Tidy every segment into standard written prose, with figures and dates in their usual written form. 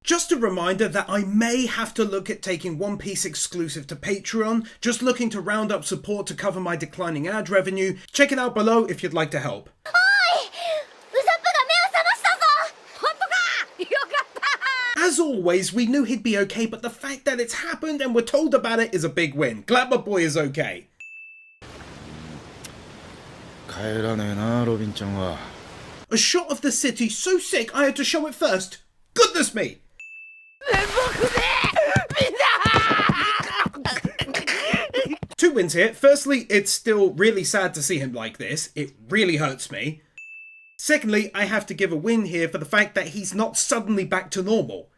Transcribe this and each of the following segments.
Just a reminder that I may have to look at taking One Piece exclusive to Patreon, just looking to round up support to cover my declining ad revenue. Check it out below if you'd like to help. As always, we knew he'd be okay, but the fact that it's happened and we're told about it is a big win. Glad my boy is okay. A shot of the city so sick I had to show it first. Goodness me! 2 wins here. Firstly, it's still really sad to see him like this. It really hurts me. Secondly, I have to give a win here for the fact that he's not suddenly back to normal.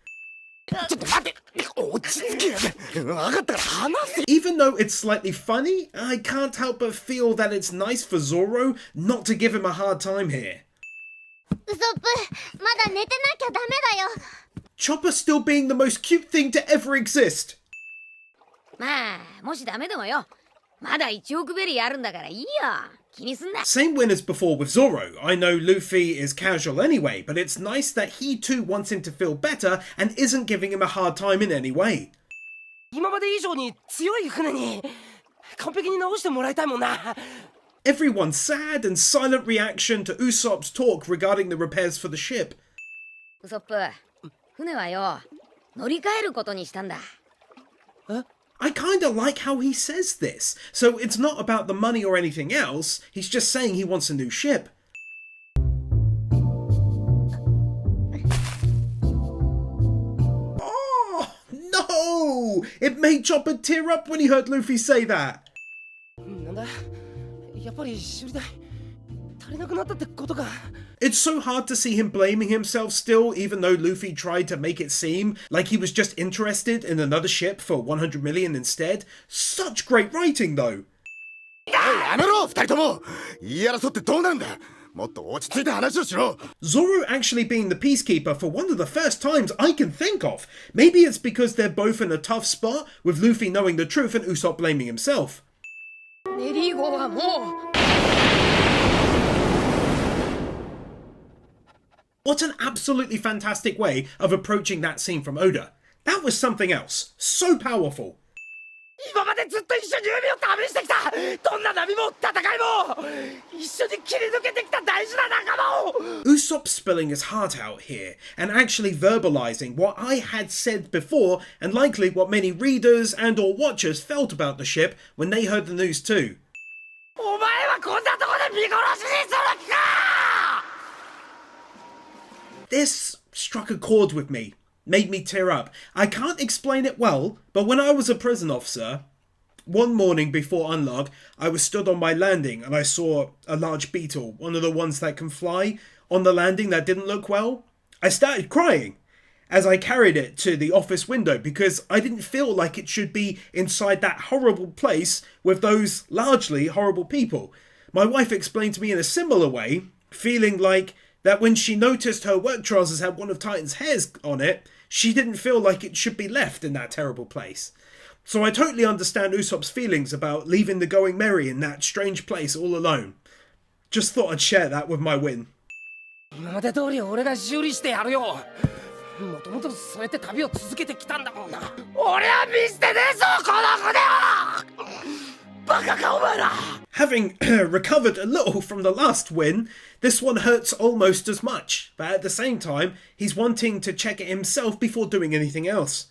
Even though it's slightly funny, I can't help but feel that it's nice for Zoro not to give him a hard time here. Chopper still being the most cute thing to ever exist. Same win as before with Zoro. I know Luffy is casual anyway, but it's nice that he too wants him to feel better and isn't giving him a hard time in any way. Everyone's sad and silent reaction to Usopp's talk regarding the repairs for the ship. Usopp, I kinda like how he says this, so it's not about the money or anything else, he's just saying he wants a new ship. Oh, no! It made Chopper tear up when he heard Luffy say that. It's so hard to see him blaming himself still, even though Luffy tried to make it seem like he was just interested in another ship for 100 million instead. Such great writing though. Zoro actually being the peacekeeper for one of the first times I can think of. Maybe it's because they're both in a tough spot, with Luffy knowing the truth and Usopp blaming himself. What an absolutely fantastic way of approaching that scene from Oda. That was something else. So powerful. Usopp spilling his heart out here and actually verbalizing what I had said before and likely what many readers and or watchers felt about the ship when they heard the news too. This struck a chord with me, made me tear up. I can't explain it well, but when I was a prison officer, one morning before unlock, I was stood on my landing and I saw a large beetle, one of the ones that can fly, on the landing that didn't look well. I started crying as I carried it to the office window because I didn't feel like it should be inside that horrible place with those largely horrible people. My wife explained to me in a similar way, feeling like that when she noticed her work trousers had one of Titan's hairs on it, she didn't feel like it should be left in that terrible place. So I totally understand Usopp's feelings about leaving the Going Merry in that strange place all alone. Just thought I'd share that with my win. Having recovered a little from the last win, this one hurts almost as much, but at the same time, he's wanting to check it himself before doing anything else.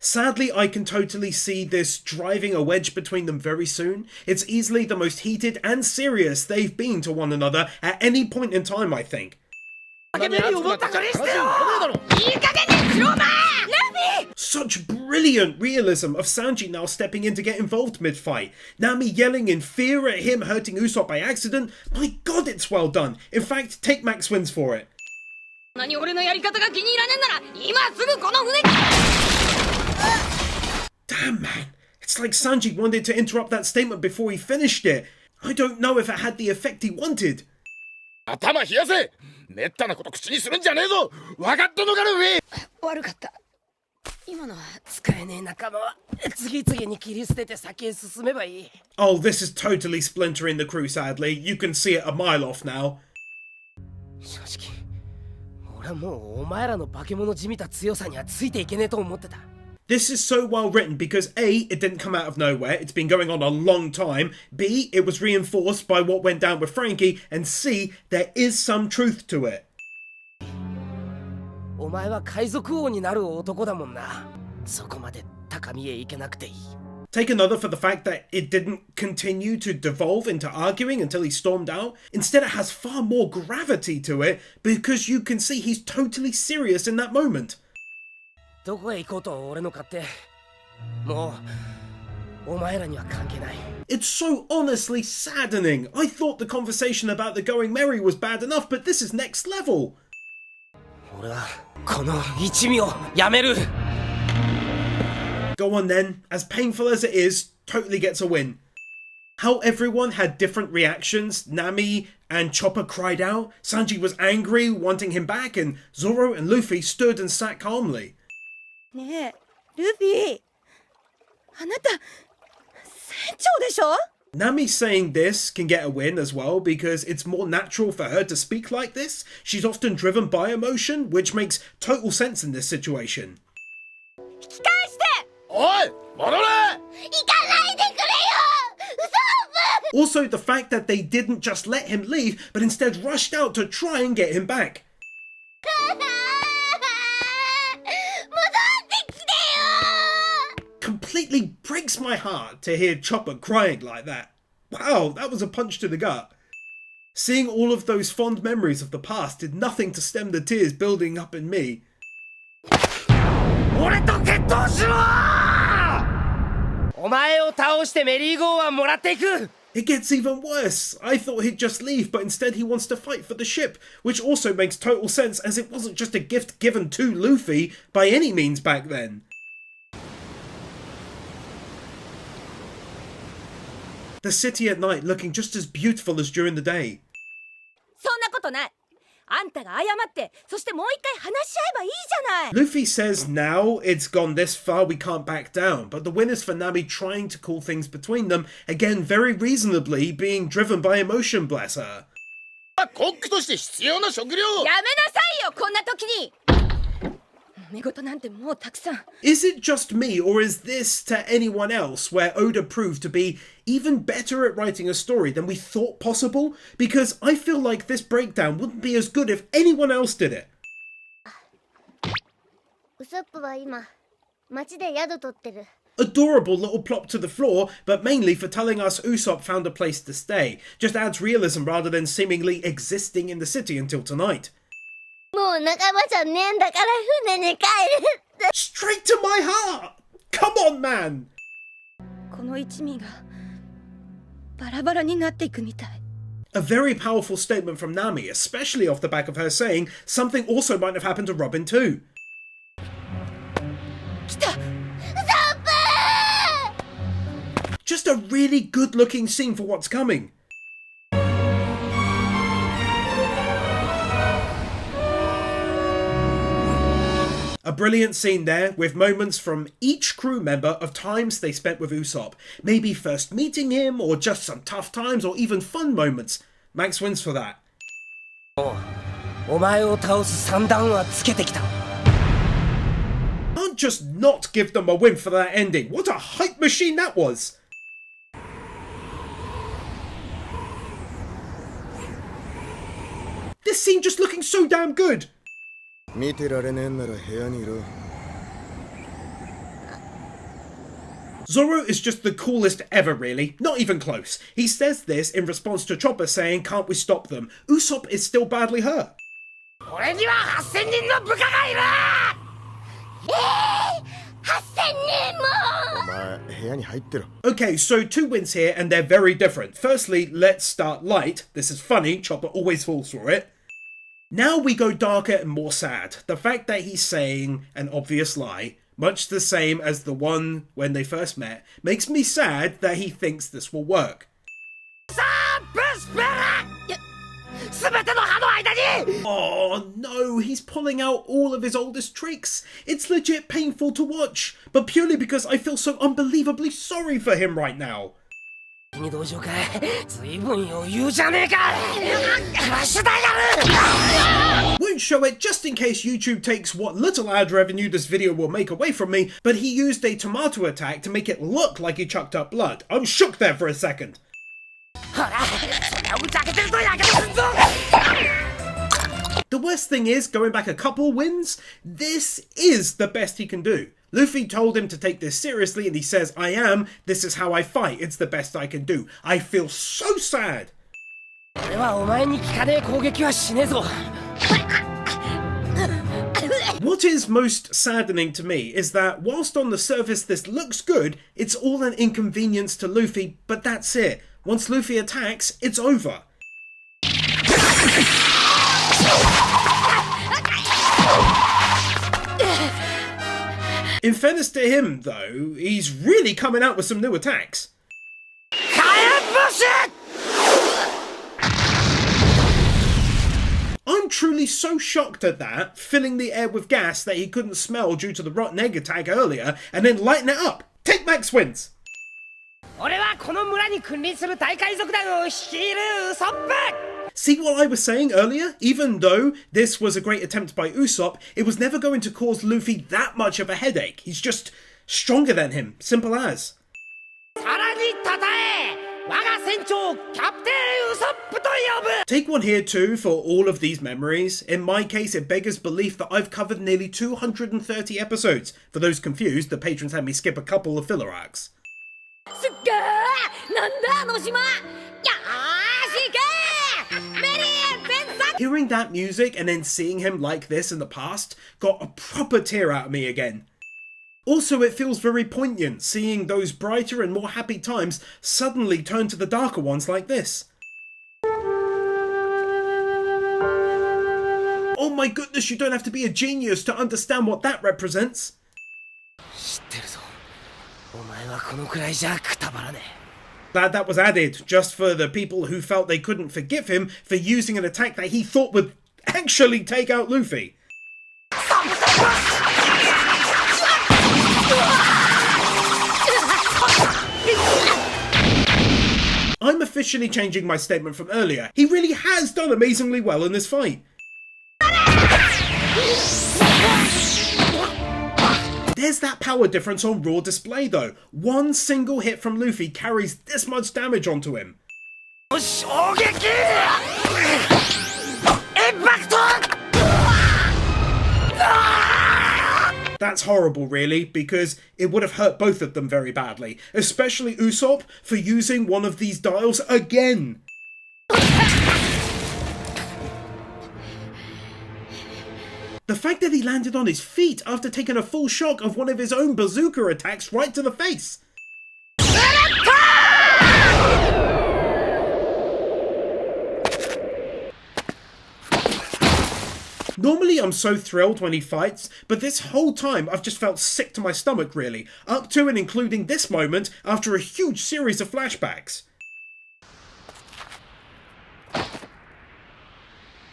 Sadly, I can totally see this driving a wedge between them very soon. It's easily the most heated and serious they've been to one another at any point in time, I think. Such brilliant realism of Sanji now stepping in to get involved mid-fight. Nami yelling in fear at him hurting Usopp by accident. My god, it's well done. In fact, take max wins for it. Damn, man. It's like Sanji wanted to interrupt that statement before he finished it. I don't know if it had the effect he wanted. Oh, this is totally splintering the crew, sadly. You can see it a mile off now. 正直俺はもうお前らの化け物じみた強さにはついていけねえと思ってた。 This is so well written because A, it didn't come out of nowhere, it's been going on a long time, B, it was reinforced by what went down with Frankie, and C, there is some truth to it. お前は海賊王になる男だもんな。そこまで高みへ行けなくていい。 Take another for the fact that it didn't continue to devolve into arguing until he stormed out. Instead, it has far more gravity to it because you can see he's totally serious in that moment. どこへ行こうと俺の勝手。もうお前らには関係ない。 It's so honestly saddening. I thought the conversation about the going merry was bad enough, but this is next level. 俺はこの一味をやめる。 Go on then, as painful as it is, totally gets a win. How everyone had different reactions. Nami and Chopper cried out, Sanji was angry, wanting him back, and Zoro and Luffy stood and sat calmly. ねえ、ルフィ、あなた船長でしょ? Nami saying this can get a win as well because it's more natural for her to speak like this. She's often driven by emotion, which makes total sense in this situation. 引き返して!おい戻れ!行かないでくれよ! Usopp! Also, the fact that they didn't just let him leave, but instead rushed out to try and get him back. 戻ってきてよ! Completely breaks my heart to hear Chopper crying like that. Wow, that was a punch to the gut. Seeing all of those fond memories of the past did nothing to stem the tears building up in me. 俺と決闘しろ！お前を倒してメリーゴーワンもらっていく！ It gets even worse. I thought he'd just leave, but instead he wants to fight for the ship, which also makes total sense as it wasn't just a gift given to Luffy by any means back then. The city at night looking just as beautiful as during the day. そんなことない。あんたが謝って、そしてもう一回話し合えばいいじゃない。 Luffy says now it's gone this far we can't back down, but the win is for Nami trying to cool things between them, again very reasonably being driven by emotion, bless her. コックとして必要な食料!やめなさいよ、こんな時に。見事なんてもうたくさん。 Is it just me, or is this to anyone else where Oda proved to be even better at writing a story than we thought possible? Because I feel like this breakdown wouldn't be as good if anyone else did it. ウソップは今町で宿取ってる。 Adorable little plop to the floor, but mainly for telling us Usopp found a place to stay. Just adds realism rather than seemingly existing in the city until tonight. もう仲間じゃねえんだから船に帰るって。 Straight to my heart! Come on, man! この一味がバラバラになっていくみたい。 A very powerful statement from Nami, especially off the back of her saying something also might have happened to Robin too. 来た! Just a really good looking scene for what's coming. A brilliant scene there, with moments from each crew member of times they spent with Usopp. Maybe first meeting him, or just some tough times, or even fun moments. Max wins for that. お前を倒す算段はつけてきた。 Can't just not give them a win for that ending. What a hype machine that was! This scene just looking so damn good! 見てられねえんなら部屋にいろ。 Zoro is just the coolest ever, really. Not even close. He says this in response to Chopper saying, can't we stop them? Usopp is still badly hurt. 俺には8000人の部下がいる！ 8000人も! お前部屋に入ってろ。 Okay, so 2 wins here, and they're very different. Firstly, let's start light. This is funny. Chopper always falls for it. Now we go darker and more sad. The fact that he's saying an obvious lie, much the same as the one when they first met, makes me sad that he thinks this will work. Oh no, he's pulling out all of his oldest tricks. It's legit painful to watch, but purely because I feel so unbelievably sorry for him right now. に同情か。随分余裕じゃねえか。クラッシュダイヤル Won't show it just in case YouTube takes what little ad revenue this video will make away from me, but he used a tomato attack to make it look like he chucked up blood. I was shook there for a second. ほら、それを打ち明けてるとやけどすんぞ。 The worst thing is, going back a couple wins, this is the best he can do. Luffy told him to take this seriously and he says, I am, this is how I fight, it's the best I can do. I feel so sad. 俺はお前に効かねえ攻撃はしねえぞ。 What is most saddening to me is that whilst on the surface this looks good, it's all an inconvenience to Luffy, but that's it. Once Luffy attacks, it's over. In fairness to him, though, he's really coming out with some new attacks. I'm truly so shocked at that, filling the air with gas that he couldn't smell due to the rotten egg attack earlier, and then lighten it up. Take Max wins! 俺はこの村に君臨する大海賊団を率いるウソップ。 See what I was saying earlier? Even though this was a great attempt by Usopp, it was never going to cause Luffy that much of a headache. He's just stronger than him. Simple as. さらにたたえ、我が船長キャプテンウソップと呼ぶ。 Take one here too for all of these memories. In my case, it beggars belief that I've covered nearly 230 episodes. For those confused, the patrons had me skip a couple of filler arcs. すっげーなんだあの島。よーし行け。 Hearing that music and then seeing him like this in the past got a proper tear out of me again. Also, it feels very poignant seeing those brighter and more happy times suddenly turn to the darker ones like this. Oh my goodness, you don't have to be a genius to understand what that represents. 知ってるぞ。お前はこのくらいじゃくたばらねえ。 Glad that was added, just for the people who felt they couldn't forgive him for using an attack that he thought would actually take out Luffy. I'm officially changing my statement from earlier. He really has done amazingly well in this fight. There's that power difference on raw display though. One single hit from Luffy carries this much damage onto him. 衝撃！インパクト！ That's horrible really, because it would have hurt both of them very badly, especially Usopp for using one of these dials again. The fact that he landed on his feet after taking a full shock of one of his own bazooka attacks right to the face. Normally I'm so thrilled when he fights, but this whole time I've just felt sick to my stomach really, up to and including this moment after a huge series of flashbacks.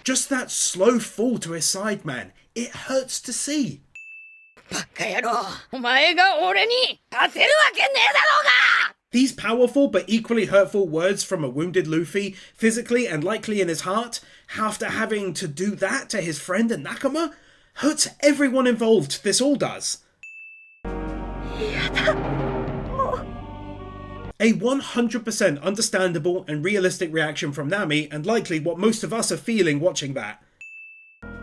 Just that slow fall to his side, man. It hurts to see. バカ野郎、お前が俺に勝てるわけねえだろうが。 These powerful but equally hurtful words from a wounded Luffy, physically and likely in his heart, after having to do that to his friend and Nakama, hurts everyone involved. This all does. A 100% understandable and realistic reaction from Nami, and likely what most of us are feeling watching that.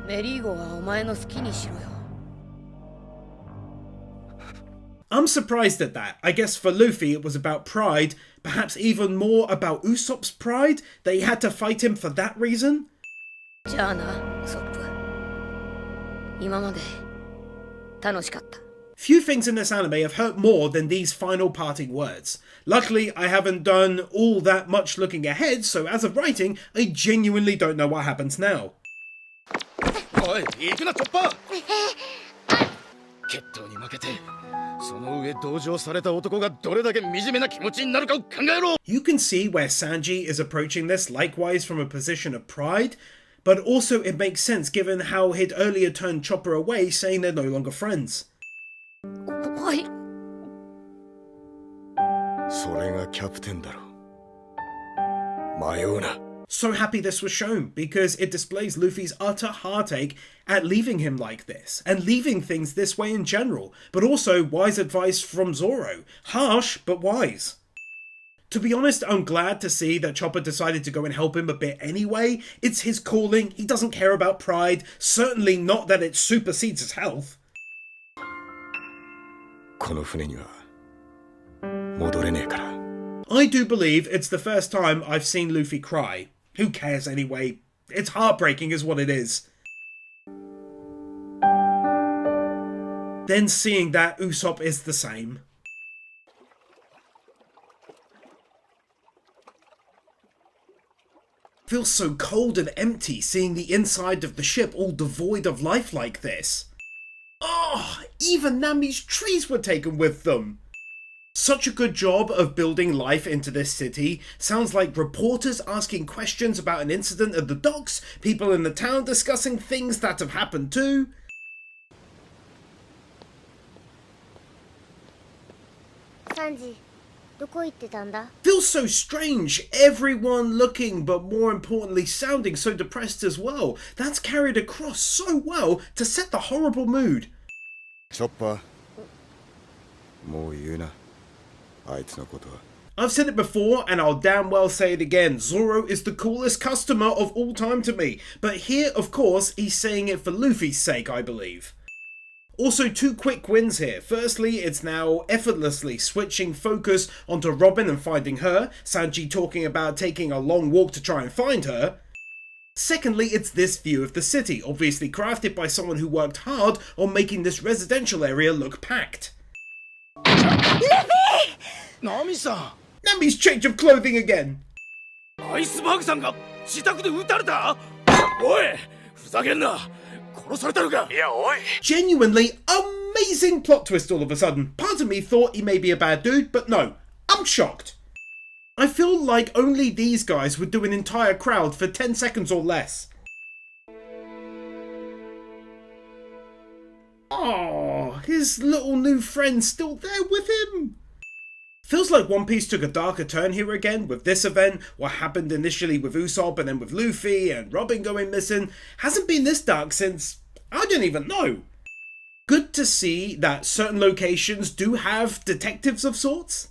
メリーゴはお前の好きにしろよ。 I'm surprised at that. I guess for Luffy it was about pride, perhaps even more about Usopp's pride, that he had to fight him for that reason? じゃあな、ウソップ。今まで楽しかった。 Few things in this anime have hurt more than these final parting words. Luckily, I haven't done all that much looking ahead, so as of writing, I genuinely don't know what happens now. おい、行くなチョッパー。決闘に負けて、その上同情された男がどれだけ惨めな気持ちになるかを考えろ。 You can see where Sanji is approaching this likewise from a position of pride, but also it makes sense given how he'd earlier turned Chopper away, saying they're no longer friends. はい。それがキャプテンだろ。迷うな。 So happy this was shown, because it displays Luffy's utter heartache at leaving him like this, and leaving things this way in general, but also wise advice from Zoro. Harsh, but wise. To be honest, I'm glad to see that Chopper decided to go and help him a bit anyway. It's his calling, he doesn't care about pride, certainly not that it supersedes his health. この船には戻れねえから。 I do believe it's the first time I've seen Luffy cry. Who cares anyway? It's heartbreaking is what it is. Then seeing that Usopp is the same. Feels so cold and empty seeing the inside of the ship all devoid of life like this. Oh, even Nami's trees were taken with them. Such a good job of building life into this city. Sounds like reporters asking questions about an incident at the docks, people in the town discussing things that have happened too. Sanji, どこ行ってたんだ? Feels so strange, everyone looking but more importantly sounding so depressed as well. That's carried across so well to set the horrible mood. チョッパー、もう言うな、あいつのことは。 I've said it before and I'll damn well say it again. Zoro is the coolest customer of all time to me. But here, of course, he's saying it for Luffy's sake, I believe. Also, two quick wins here. Firstly, it's now effortlessly switching focus onto Robin and finding her. Sanji talking about taking a long walk to try and find her. Secondly, it's this view of the city, obviously crafted by someone who worked hard on making this residential area look packed. Luffy! ナミさ Nami's change of clothing again. ん、アイスバーグさんが自宅で撃たれた。おい、ふざけんな。殺されたのか。いや、おい。 Genuinely amazing plot twist all of a sudden. Part of me thought he may be a bad dude, but no, I'm shocked. I feel like only these guys would do an entire crowd for 10 seconds or less. Oh, his little new friend's still there with him. Feels like One Piece took a darker turn here again with this event. What happened initially with Usopp and then with Luffy and Robin going missing hasn't been this dark since I don't even know. Good to see that certain locations do have detectives of sorts.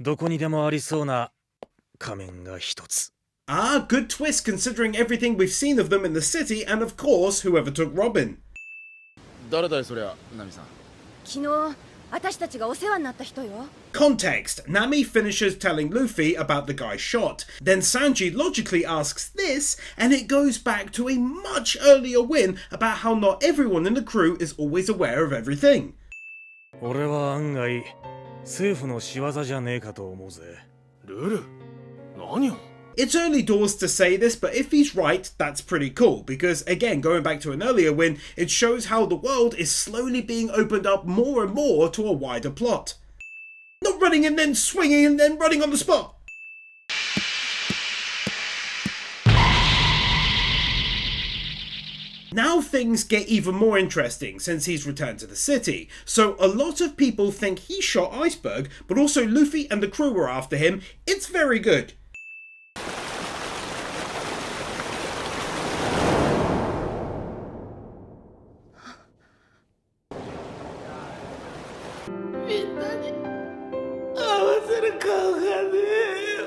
どこにでもありそうな仮面が一つ。 Ah, good twist considering everything we've seen of them in the city and of course whoever took Robin. 誰だいそりゃ、ナミさん。昨日私たちがお世話になった人よ。 Context. Nami finishes telling Luffy about the guy shot. Then Sanji logically asks this, and it goes back to a much earlier win about how not everyone in the crew is always aware of everything. 俺は案外政府の仕業じゃねえかと思うぜ。ルル、何を？ It's early doors to say this, but if he's right, that's pretty cool, because again, going back to an earlier win, it shows how the world is slowly being opened up more and more to a wider plot. Not running and then swinging and then running on the spot. Now things get even more interesting since he's returned to the city. So a lot of people think he shot Iceberg, but also Luffy and the crew were after him. It's very good.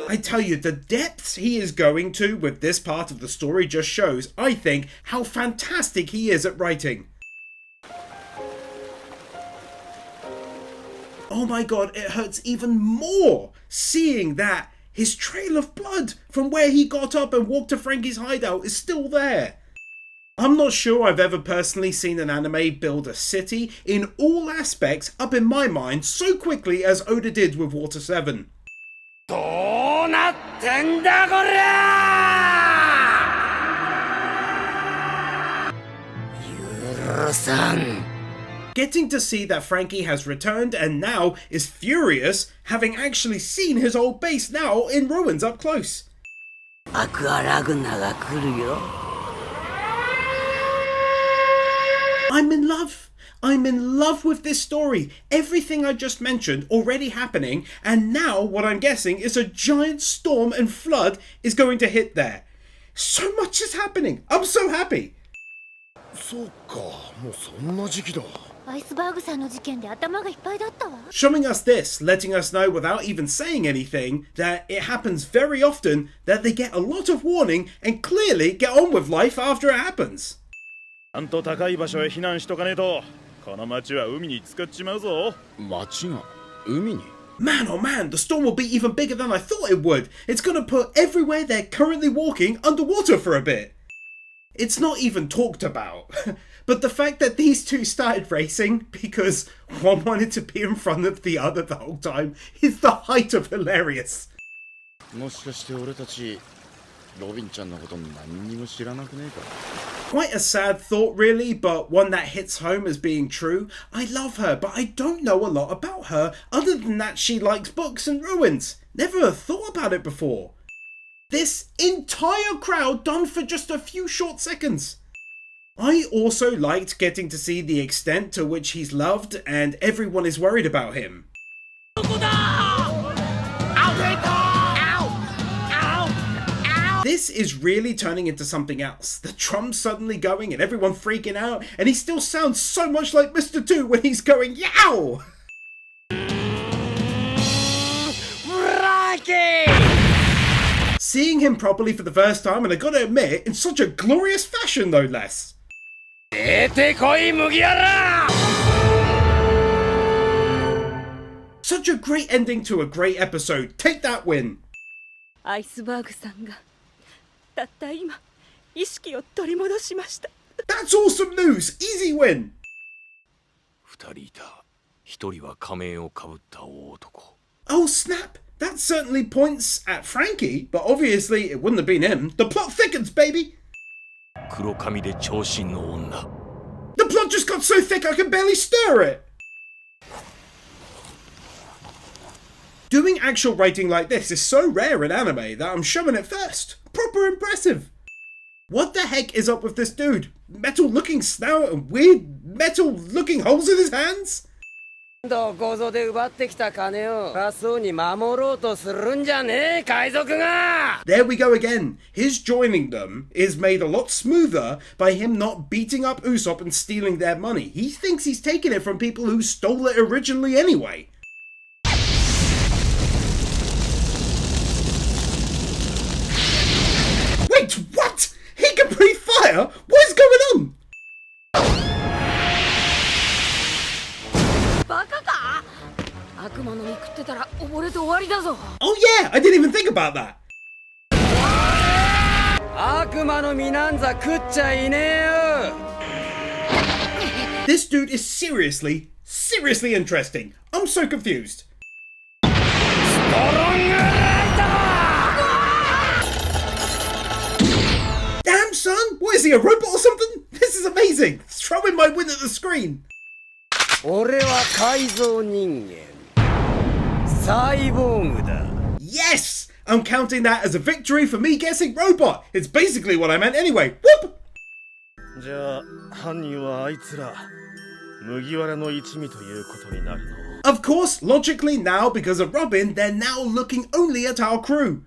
I tell you, the depths he is going to with this part of the story just shows, I think, how fantastic he is at writing. Oh my god, it hurts even more seeing that his trail of blood from where he got up and walked to Frankie's hideout is still there. I'm not sure I've ever personally seen an anime build a city in all aspects up in my mind so quickly as Oda did with Water 7. どうなってんだこりゃ許さん Getting to see that Frankie has returned and now is furious, having actually seen his old base now in ruins up close. アクアラグナが来るよ I'm in love. I'm in love with this story. Everything I just mentioned already happening, and now what I'm guessing is a giant storm and flood is going to hit there. So much is happening. I'm so happy. そうか、もうそんな時期だ。アイスバーグさんの事件で頭がいっぱいだったわ。 Showing us this, letting us know without even saying anything that it happens very often, that they get a lot of warning and clearly get on with life after it happens. ちゃんと高い場所へ避難しとかねえと、この町は海に浸かっちまうぞ。町が海に。 Man, oh man, the storm will be even bigger than I thought it would. It's gonna put everywhere they're currently walking underwater for a bit. It's not even talked about. But the fact that these two started racing because one wanted to be in front of the other the whole time is the height of hilarious. もしかして俺たちロビンちゃんのこと何にも知らなくねえか。 Quite a sad thought really, but one that hits home as being true. I love her, but I don't know a lot about her other than that she likes books and ruins. Never thought about it before. This entire crowd done for just a few short seconds. I also liked getting to see the extent to which he's loved and everyone is worried about him. This is really turning into something else. The drums suddenly going and everyone freaking out, and he still sounds so much like Mr. 2 when he's going yow! Frankie! Seeing him properly for the first time, and I gotta admit, in such a glorious fashion no less. 出てこい麦わら! Such a great ending to a great episode. Take that win. アイスバーグさんがたった今意識を取り戻しました。 That's awesome news. Easy win. 二人いた。一人は仮面をかぶった大男。 Oh snap. That certainly points at Frankie, but obviously it wouldn't have been him. The plot thickens, baby. 黒髪で長身の女。 The plot just got so thick I can barely stir it. Doing actual writing like this is so rare in anime that I'm showing it first. Proper impressive. What the heck is up with this dude? Metal looking snout and weird metal looking holes in his hands? どこぞで奪ってきた金を偉そうに守ろうとするんじゃねえ海賊が There we go again. His joining them is made a lot smoother by him not beating up Usopp and stealing their money. He thinks he's taking it from people who stole it originally anyway. Wait, what? He can breathe fire? What is going on? バカか悪魔の実食ってたら溺れて終わりだぞ Oh yeah, I didn't even think about that. 悪魔の実なんざ食っちゃいねえよ This dude is seriously interesting. I'm so confused. ストロングライト Damn son, what is he, a robot or something? This is amazing. Throwing my win at the screen. 俺は改造人間サイボーグだ Yes! I'm counting that as a victory for me guessing robot. It's basically what I meant anyway. Whoop! じゃあ犯人はあいつら麦わらの一味ということになるの。 Of course, logically now, because of Robin, they're now looking only at our crew.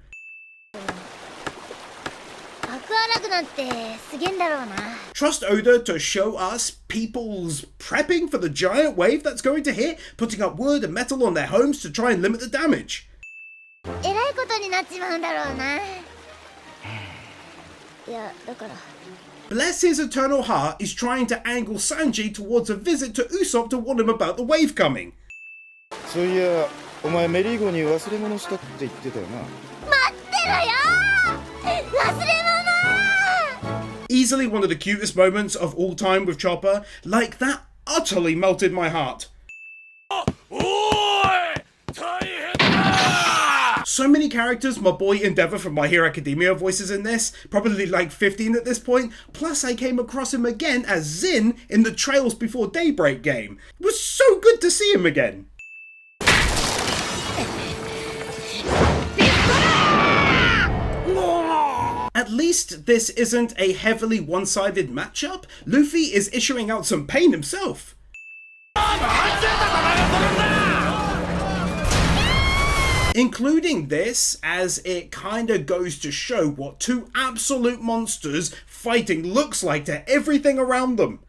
アクアラグなんてすげえんだろうな。 Trust Oda to show us people's prepping for the giant wave that's going to hit, putting up wood and metal on their homes to try and limit the damage. えらいことになっちまうんだろうな。いや、だから。 Bless his eternal heart is trying to angle Sanji towards a visit to Usopp to warn him about the wave coming. そういや、お前メリーゴに忘れ物したって言ってたよな。待ってろよー！忘れ物！ Easily one of the cutest moments of all time with Chopper. Like, that utterly melted my heart. おい大変だ So many characters, my boy Endeavor from My Hero Academia voices in this, probably like 15 at this point, plus I came across him again as Zin in the Trails Before Daybreak game. It was so good to see him again. At least this isn't a heavily one-sided matchup. Luffy is issuing out some pain himself. Including this, as it kinda goes to show what two absolute monsters fighting looks like to everything around them.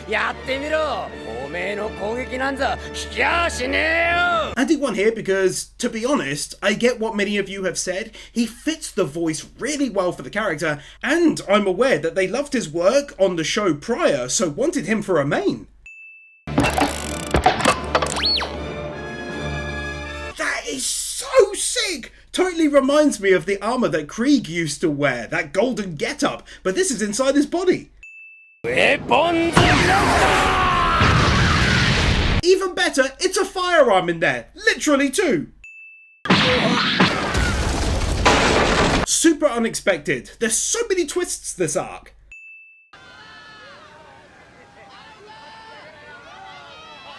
やってみろ。おめえの攻撃なんざ引きやしねえよ。 I did one here because, to be honest, I get what many of you have said. He fits the voice really well for the character, and I'm aware that they loved his work on the show prior, so wanted him for a main. That is so sick! Totally reminds me of the armor that Krieg used to wear, that golden getup, but this is inside his body. Even better, it's a firearm in there, literally too. Super unexpected. There's so many twists this arc.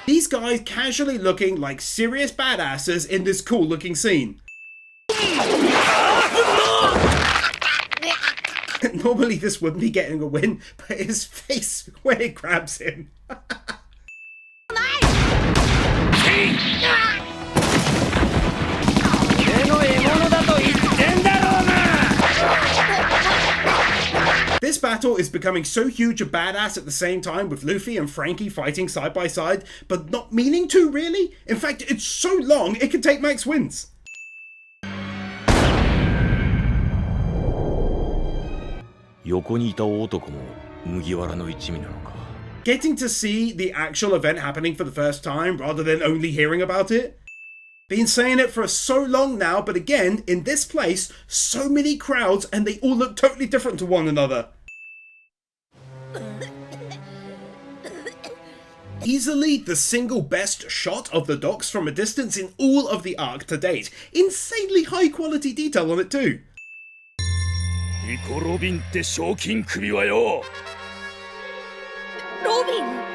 These guys casually looking like serious badasses in this cool looking scene. Normally this wouldn't be getting a win, but his face when it grabs him. This battle is becoming so huge a badass at the same time, with Luffy and Frankie fighting side by side, but not meaning to really. In fact, it's so long it could take max wins. Getting to see the actual event happening for the first time rather than only hearing about it. Been saying it for so long now, but again, in this place, so many crowds and they all look totally different to one another. Easily the single best shot of the docks from a distance in all of the arc to date. Insanely high quality detail on it too.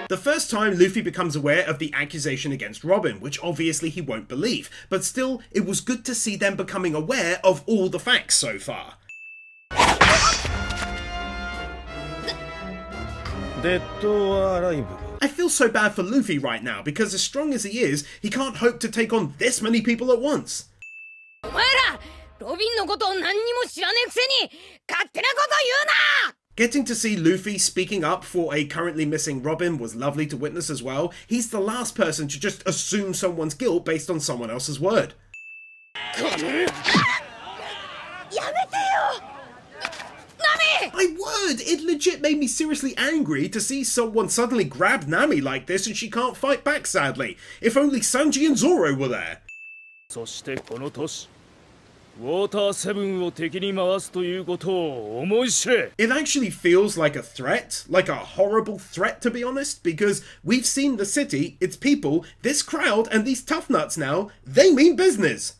The first time Luffy becomes aware of the accusation against Robin, which obviously he won't believe, but still, it was good to see them becoming aware of all the facts so far. I feel so bad for Luffy right now, because as strong as he is, he can't hope to take on this many people at once. Getting to see Luffy speaking up for a currently missing Robin was lovely to witness as well. He's the last person to just assume someone's guilt based on someone else's word. My word, it legit made me seriously angry to see someone suddenly grab Nami like this and she can't fight back, sadly. If only Sanji and Zoro were there. It actually feels like a threat, like a horrible threat to be honest, because we've seen the city, its people, this crowd and these tough nuts now, they mean business.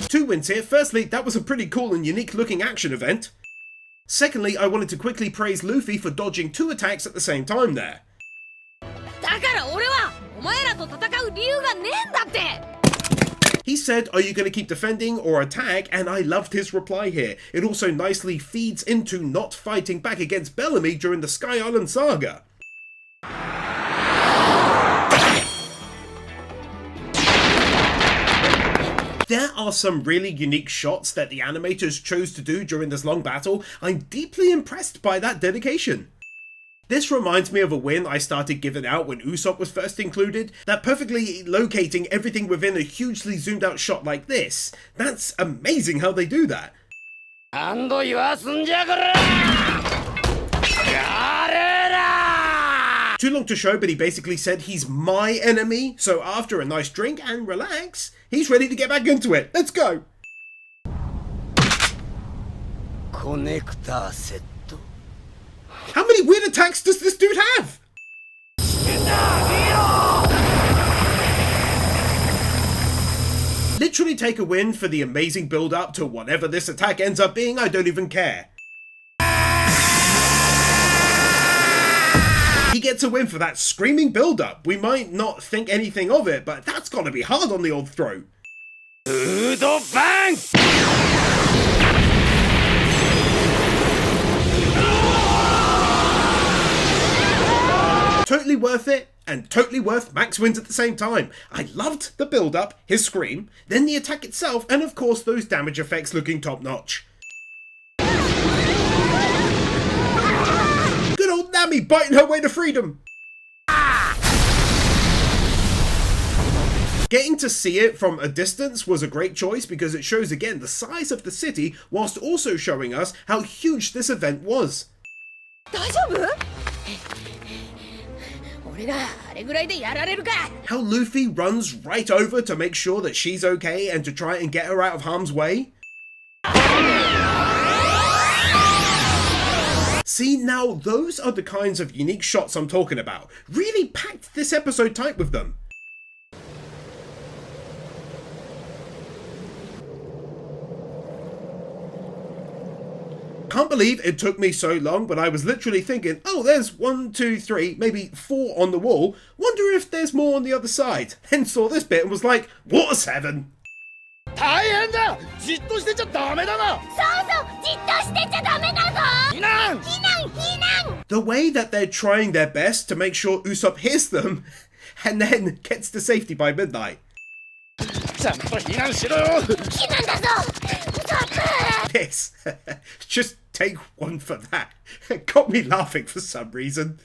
Two wins here. Firstly, that was a pretty cool and unique looking action event. Secondly, I wanted to quickly praise Luffy for dodging two attacks at the same time there. He said, are you going to keep defending or attack? And I loved his reply here. It also nicely feeds into not fighting back against Bellamy during the Sky Island saga. There are some really unique shots that the animators chose to do during this long battle. I'm deeply impressed by that dedication. This reminds me of a win I started giving out when Usopp was first included, that perfectly locating everything within a hugely zoomed out shot like this. That's amazing how they do that. Too long to show, but he basically said he's my enemy, so after a nice drink and relax, he's ready to get back into it. Let's go! How many weird attacks does this dude have? Literally take a win for the amazing build up to whatever this attack ends up being, I don't even care. He gets a win for that screaming build up. We might not think anything of it, but that's gotta be hard on the old throat. Totally worth it, and totally worth max wins at the same time. I loved the build-up, his scream, then the attack itself, and of course those damage effects looking top-notch. Good old Nami biting her way to freedom. Getting to see it from a distance was a great choice because it shows again the size of the city whilst also showing us how huge this event was. 大丈夫？ 俺があれぐらいでやられるか。 How Luffy runs right over to make sure that she's okay and to try and get her out of harm's way. See, now those are the kinds of unique shots I'm talking about. Really packed this episode tight with them. Can't believe it took me so long, but I was literally thinking, oh, there's 1, 2, 3, maybe 4 on the wall. Wonder if there's more on the other side. Then saw this bit and was like, what a 7. 大変だ。じっとしてちゃダメだな。そうそうじっとしてちゃダメだぞ避難。避難避難 The way that they're trying their best to make sure Usopp hears them and then gets to safety by midnight. ちゃんと避難しろよ。避難だぞウソップ This. Just take one for that. Got me laughing for some reason.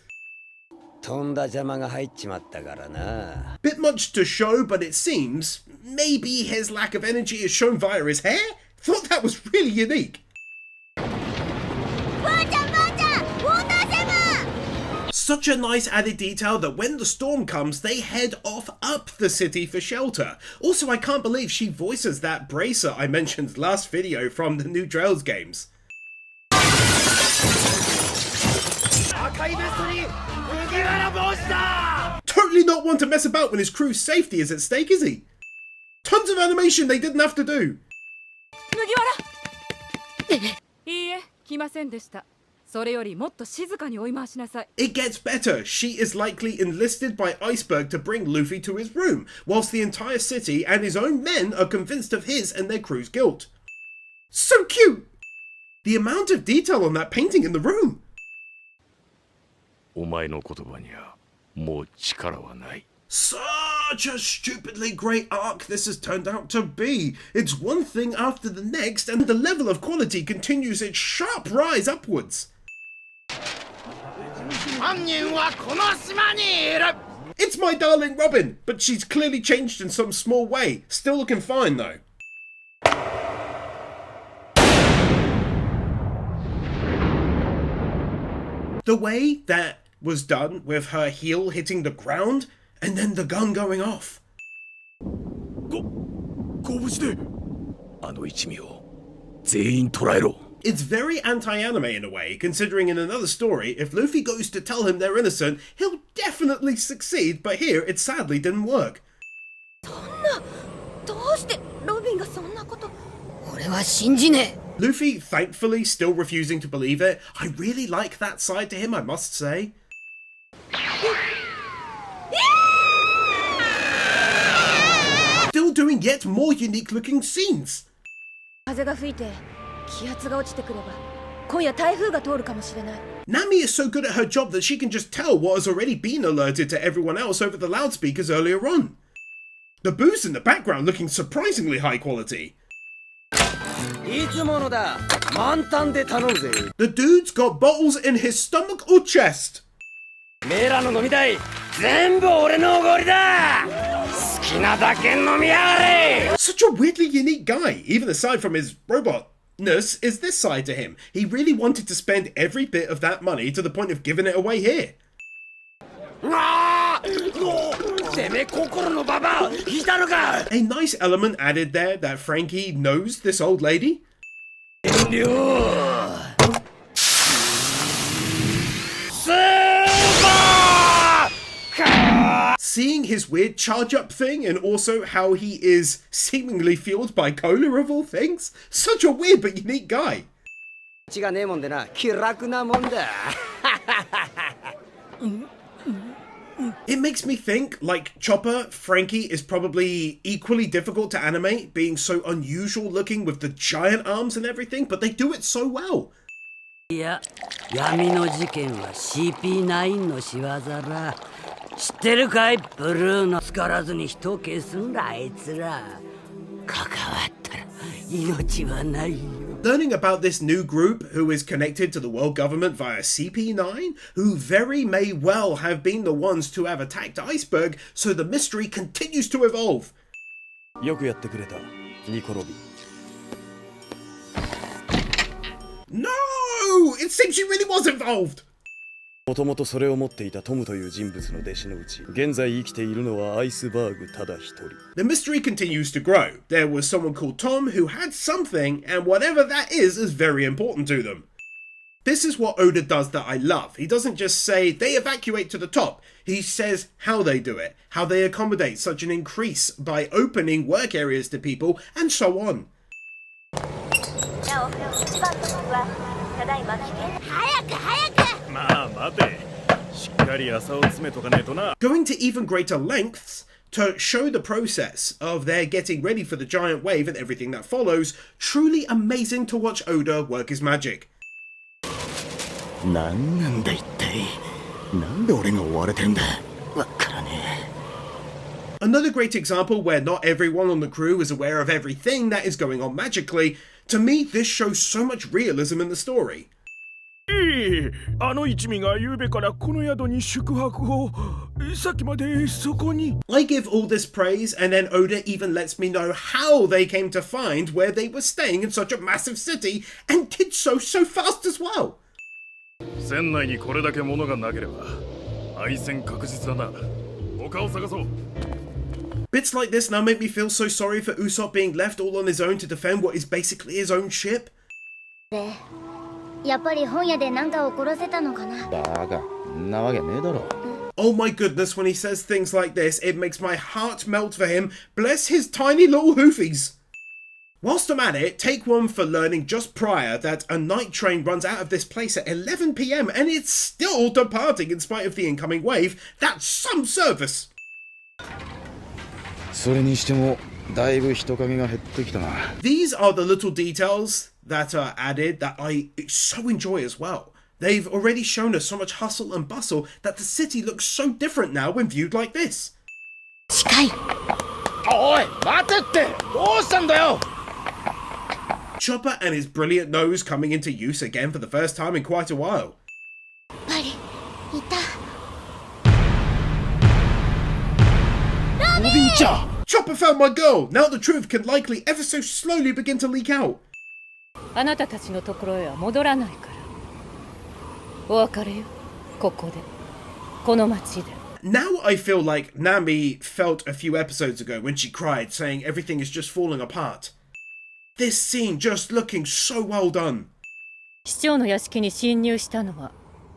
とんだ邪魔が入っちまったからな。 Bit much to show, but it seems maybe his lack of energy is shown via his hair? Thought that was really unique. ばあちゃんばあちゃんウォーターセブン Such a nice added detail that when the storm comes, they head off up the city for shelter. Also, I can't believe she voices that bracer I mentioned last video from the new Trails games. 赤いベストに麦わら帽子だ。 Totally not one to mess about when his crew's safety is at stake, is he? Tons of animation they didn't have to do. 麦わらいいえ来ませんでしたそれよりもっと静かに追い回しなさい It gets better. She is likely enlisted by Iceberg to bring Luffy to his room, whilst the entire city and his own men are convinced of his and their crew's guilt. So cute! The amount of detail on that painting in the room. お前の言葉にはもう力はない。 Such a stupidly great arc this has turned out to be. It's one thing after the next, and the level of quality continues its sharp rise upwards. 犯人はこの島にいる。 It's my darling Robin, but she's clearly changed in some small way. Still looking fine though. The way that was done with her heel hitting the ground and then the gun going off. ご無事で。あの一味を全員捕らえろ。 It's very anti-anime in a way, considering in another story, if Luffy goes to tell him they're innocent, he'll definitely succeed, but here it sadly didn't work. そんなどうしてロビンがそんなこと俺は信じねえ。 Luffy, thankfully, still refusing to believe it. I really like that side to him, I must say. Still doing yet more unique-looking scenes. 風が吹いて気圧が落ちてくれば今夜台風が通るかもしれない Nami is so good at her job that she can just tell what has already been alerted to everyone else over the loudspeakers earlier on. The booze in the background looking surprisingly high quality. いつものだ。満タンで頼むぜ。 The dude's got bottles in his stomach or chest. メラの飲み代全部俺のおごりだ。好きなだけ飲みやがれ。 Such a weirdly unique guy, even aside from his robotness, is this side to him. He really wanted to spend every bit of that money to the point of giving it away here. てめえ心のババアいたのか。 A nice element added there that Frankie knows this old lady. 遠慮。スーパー。 Seeing his weird charge up thing and also how he is seemingly fueled by cola of all things. Such a weird but unique guy. 血がねえもんでな気楽なもんだ。It makes me think, like Chopper, Frankie is probably equally difficult to animate, being so unusual looking with the giant arms and everything, but they do it so well. いや、闇の事件は CP9 の仕業だ。知ってるかい、ブルーのつからずに人を消すんだ、あいつら。関わったら命はないよ。Learning about this new group who is connected to the world government via CP9, who very may well have been the ones to have attacked Iceberg, so the mystery continues to evolve. よくやってくれた、ニコロビ。No! It seems she really was involved! もともとそれを持っていたトムという人物の弟子のうち、現在生きているのはアイスバーグただ一人。The mystery continues to grow. There was someone called Tom who had something, and whatever that is very important to them. This is what Oda does that I love. He doesn't just say they evacuate to the top. He says how they do it, how they accommodate such an increase by opening work areas to people, and so on. まあ待て、しっかり朝を詰めとかねえとな。 Going to even greater lengths to show the process of their getting ready for the giant wave and everything that follows. Truly amazing to watch Oda work his magic. なんなんだ一体。なんで俺が追われてるんだ。わからねえ。 Another great example where not everyone on the crew is aware of everything that is going on magically. To me, this shows so much realism in the story. あの一味がゆうべからこの宿に宿泊を。さっきまでそこに。 I give all this praise, and then Oda even lets me know how they came to find where they were staying in such a massive city, and did so fast as well. 船内にこれだけ物がなければ敗戦確実だな。他を探そう。 Bits like this now make me feel so sorry for Usopp being left all on his own to defend what is basically his own ship. やっぱり本屋で何かを殺せたのかな。バカ、んなわけねえだろ。 Oh my goodness, when he says things like this, it makes my heart melt for him. Bless his tiny little hoofies. Whilst I'm at it, take one for learning just prior that a night train runs out of this place at 11 PM and it's still departing in spite of the incoming wave. That's some service. それにしてもだいぶ人影が減ってきたな。 These are the little details that are added that I so enjoy as well. They've already shown us so much hustle and bustle that the city looks so different now when viewed like this. 近い。おい待てって。どうしたんだよ。 Chopper and his brilliant nose coming into use again for the first time in quite a while. やっぱりいた。 ロビンちゃん。 Chopper found my girl! Now the truth can likely ever so slowly begin to leak out. あなたたちのところへは戻らないから。お別れよ。ここで。この町で。 Now I feel like Nami felt a few episodes ago when she cried, saying everything is just falling apart. This scene just looking so well done. 市長の屋敷に侵入したのは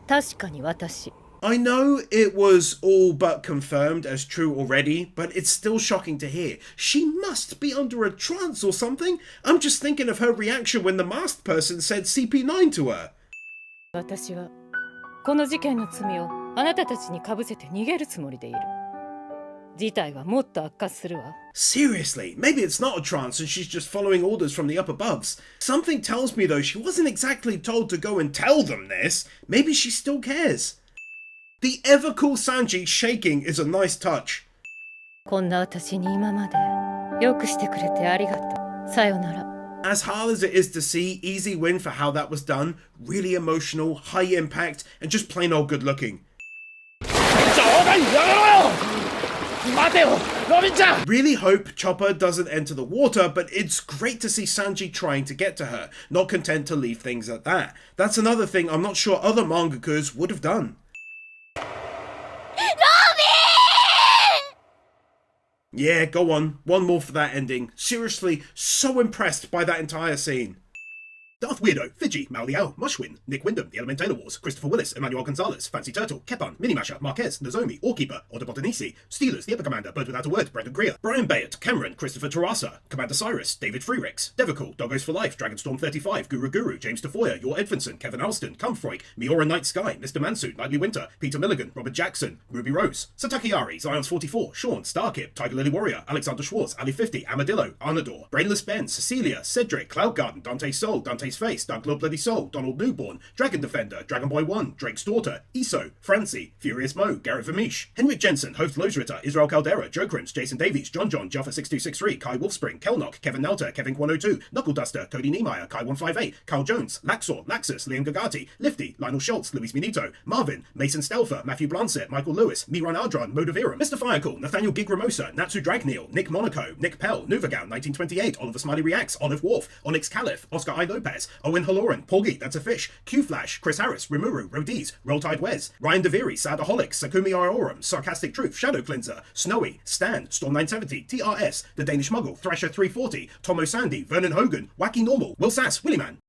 確かに私。 I know it was all but confirmed as true already, but it's still shocking to hear. She must be under a trance or something. I'm just thinking of her reaction when the masked person said CP9 to her. 私はこの事件の罪をあなたたちにかぶせて逃げるつもりでいる。事態はもっと悪化するわ。 Seriously, maybe it's not a trance and she's just following orders from the upper bubs. Something tells me though she wasn't exactly told to go and tell them this. Maybe she still cares. The ever cool Sanji shaking is a nice touch. こんな私に今までよくしてくれてありがとう。さよなら。 As hard as it is to see, easy win for how that was done. Really emotional, high impact, and just plain old good looking. 冗談やめろよ。待てよ、ロビンちゃん。 Really hope Chopper doesn't enter the water, but it's great to see Sanji trying to get to her, not content to leave things at that. That's another thing I'm not sure other mangakas would have done. Yeah, go on. One more for that ending. Seriously, so impressed by that entire scene. Darth Weirdo, Fiji, Mao Liao, Mushwin, Nick Wyndham, The Elementator Wars, Christopher Willis, Emmanuel Gonzalez, Fancy Turtle, Kepan, Minimasher, Marquez, Nozomi, Orkeeper, Oda Botanisi, Steelers, The Epic Commander, Bird Without a Word, Brendan Greer, Brian Bayard, Cameron, Christopher Tarasa, Commander Cyrus, David Freerix, Devicool, Doggos for Life, Dragonstorm 35, Guru, James Tafoya, Yor Edvinson, Kevin Alston, Cumfroy, Miora Night Sky, Mr. Mansu, Nightly Winter, Peter Milligan, Robert Jackson, Ruby Rose, Sataki Ari, Zions 44, Sean, Starkip, Tiger Lily Warrior, Alexander Schwartz, Ali 50, Amadillo, Arnador, Brainless Ben, Cecilia, Cedric, Cloud Garden, Dante Soul, Dante Johnny's Face, Doug Love Bloody Soul, Donald Newborn, Dragon Defender, Dragon Boy 1, Drake's Daughter, Iso, Francie, Furious Mo, Garrett Vermeesh, Henrik Jensen, Host Losritter, Israel Caldera, Joe Crims, Jason Davies, John, Jaffa6263, Kai Wolfspring, Kelnock, Kevin Nelter, Kevin 102, Knuckle Duster, Cody Niemeyer, Kai 158, Carl Jones, Laxor, Laxus, Liam Gagati, Lifty, Lionel Schultz, Luis Minito, Marvin, Mason Stelfer, Matthew Blansett, Michael Lewis, Miran Ardron, Modaviram, Mr. Firecool, Nathaniel Gigramosa, Natsu Dragneel, Nick Monaco, Nick Pell, Nuvagown 1928, Oliver Smiley Reacts, Olive Wharf, Onyx Caliph, Oscar I. Lopez, Owen Halloran, Porgy, That's a Fish, Q Flash, Chris Harris, Rimuru, Rodies, Roll Tide Wes, Ryan DeViri, Sadaholic, Sakumi Iorum, Sarcastic Truth, Shadow Cleanser, Snowy, Stan, Storm 970, TRS, The Danish Muggle, Thrasher 340, Tomo Sandy, Vernon Hogan, Wacky Normal, Will Sass, Willy Man.